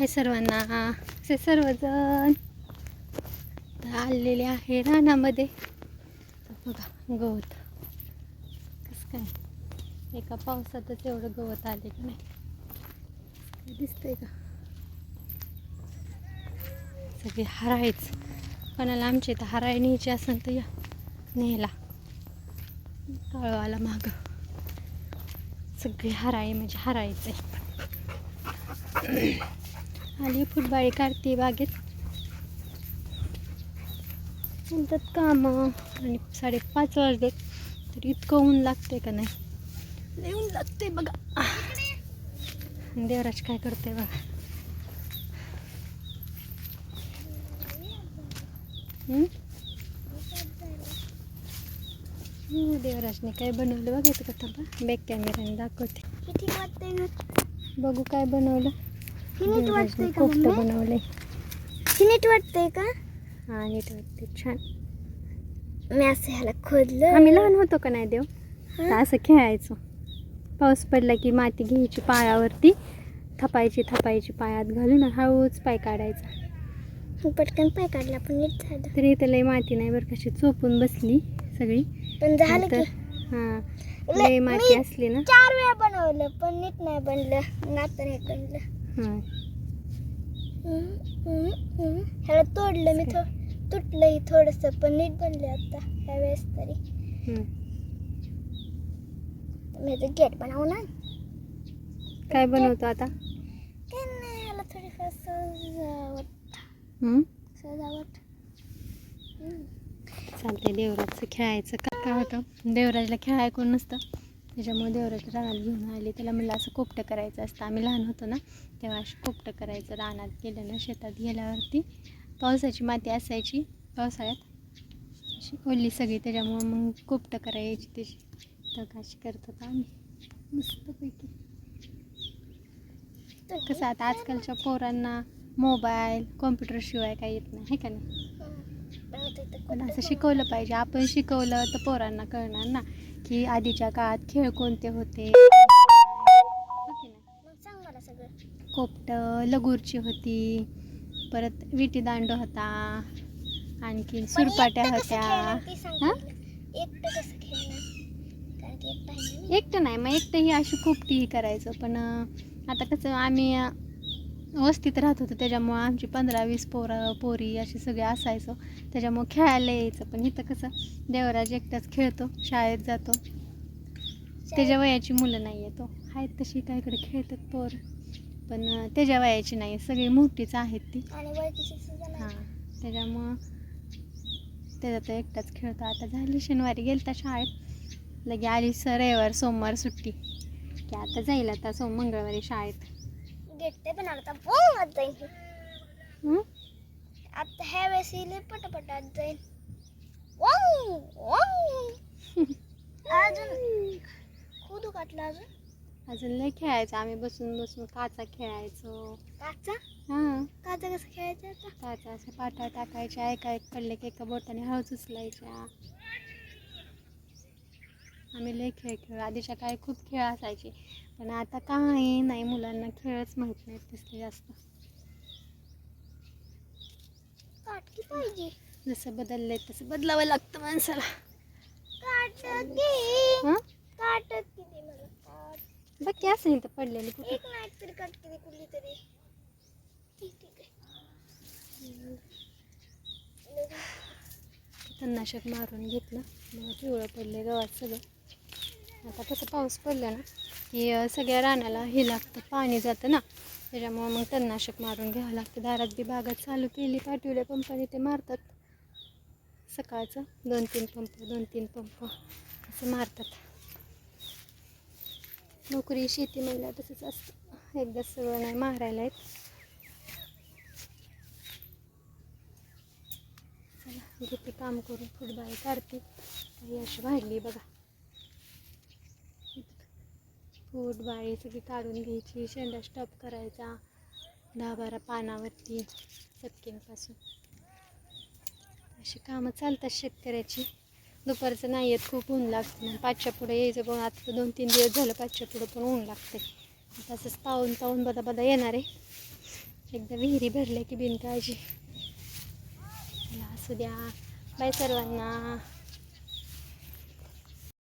हाय सर्वांना, असे सर्वजण आलेले आहे रानामध्ये. बघा गवत कसं काय एका पावसातच एवढं गवत आले की नाही दिसतंय का. सगळे हरायच, कोणाला आमच्या इथं हराय न्यायची असेल तर या न्यायला. काळवाला माग सगळे हराई म्हणजे हरायचे. आली फुलबाळी काढते बागेत, म्हणतात काम आणि 5:30 वाजले तर इतकं ऊन लागते का नाही, लय ऊन लागते बघा. देवराज काय करते बघा. देवराजने काय बनवलं बघायचं का. थांबा बॅक कॅमेऱ्याने दाखवते. बघू काय बनवलं. देवराजने कोफ्ता बनवलंय. नीट वाटतंय का? हा नीट वाटते, छान. मी असं ह्याला खोदलं. आम्ही लहान होतो का नाही देव तर असं खेळायचो. पाऊस पडला की माती घ्यायची पायावरती, थापायची पायात घालून हळूच पाय काढायचा. पटकन पाय काढला पण नीट झालं. तरी इथं लय माती नाही बरं, कशी चोपून बसली सगळी. पण झालं की हां लय माती असली ना. 4 वेळा बनवलं पण नीट नाही बनलं. नातं नाही बनलं. हां ह्याला तोडलं मी, तुटलंही थोडंसं पण नीट बनले आता ह्या वेळेस तरी. मी तर गेट बनवू ना. काय बनवतो आता. काय नाही, ह्याला थोडीफार सजावट. चालते. देवराजचं खेळायचं काय होतं, देवराजला खेळाय कोण नसतं त्याच्यामुळे देवराजला रानात घेऊन आले. त्याला म्हणलं असं कोपटं करायचं असतं. आम्ही लहान होतो ना तेव्हा असं कोपटं करायचं रानात गेलं ना. शेतात गेल्यावरती पावसाची माती असायची पावसाळ्यात अशी ओली सगळी, त्याच्यामुळं मग कोपटं करायची त्याची. तर अशी करत होतो आम्ही मस्तपैकी. कसं आता आजकालच्या पोरांना मोबाईल कॉम्प्युटरशिवाय काही येत नाही, हे का नाही. पण असं शिकवलं पाहिजे. आपण शिकवलं तर पोरांना कळणार ना की आधीच्या काळात खेळ कोणते होते. कोपटं, लगोरची होती, परत विटी दांडू होता, आणखी सुरपाट्या होत्या. एकटं नाही, मग एकटं ही अशी खूपटी करायचं. पण आता कसं आम्ही वस्तीत राहत होतो त्याच्यामुळं आमची 15-20 पोरी असे सगळे असायचो, त्याच्यामुळं खेळायला यायचं. पण इथं कसं देवराज एकटाच खेळतो, शाळेत जातो, त्याच्या वयाची मुलं नाही येतो. आहेत तशी काय इकडे खेळतात पोर, पण त्याच्या वयाची नाही, सगळी मोठीच आहेत ती. हां त्याच्यामुळं त्याचा एकटाच खेळतो. आता झाली शनिवारी गेलता शाळेत, लगे आली रविवार सोमवार सुट्टी की आता जाईल आता मंगळवारी शाळेत. पण आता ह्या वेळेस पटापट आज जाईल. अजून खोदू काटला. अजून लय खेळायचं. आम्ही बसून बसून काचा खेळायचो. काचा? हां काचा कसं खेळायचं आता? काचा असं पाट्या टाकायच्या, एका एक पडले की एका बोटाने हळूच उचलायच्या. आम्ही लय खेळ आधीच्या काळी खूप खेळ असायचे, पण आता काही नाही, मुलांना खेळच माहीत नाहीत तसले जास्त. काटकी पाहिजे. जसं बदललंय तसं बदलावं लागतं माणसाला. बाकी असं इथं पडलेली एक नाही तरी काटकी कुठली तरी. तणनाशक मारून घेतलं, मग पिवळं पडले गव्हात सगळं. आता कसं पाऊस पडला ना की सगळ्या रानाला हे लागतं, पाणी जातं ना, त्याच्यामुळं मग तणनाशक मारून घ्यावं लागतं. दारात बी बागात चालू केली, पाठवल्या पंपाने ते मारतात सकाळचं 2-3 पंप असं मारतात. नोकरी शेती म्हणलं तसंच असतं, एकदा सगळं नाही मारायला येत. चला घेते काम करून, फुटबाई काढते. काही अशी वाढली बघा, फुटबाई सगळी काढून घ्यायची, शेंडा स्टॉप करायचा 10-12 पानावरती चटकींपासून. अशी कामं चालतात शेतकऱ्याची. दुपारचं नाही येत, खूप ऊन लागतं. मग 5च्या पुढे यायचं, पण आता 2-3 दिवस झालं 5च्या पुढं पण ऊन लागते. आता असंच तावून बदा येणार आहे. एकदा विहिरी भरल्या की बिनकाळजी. चला असू द्या. बाय सर्वांना.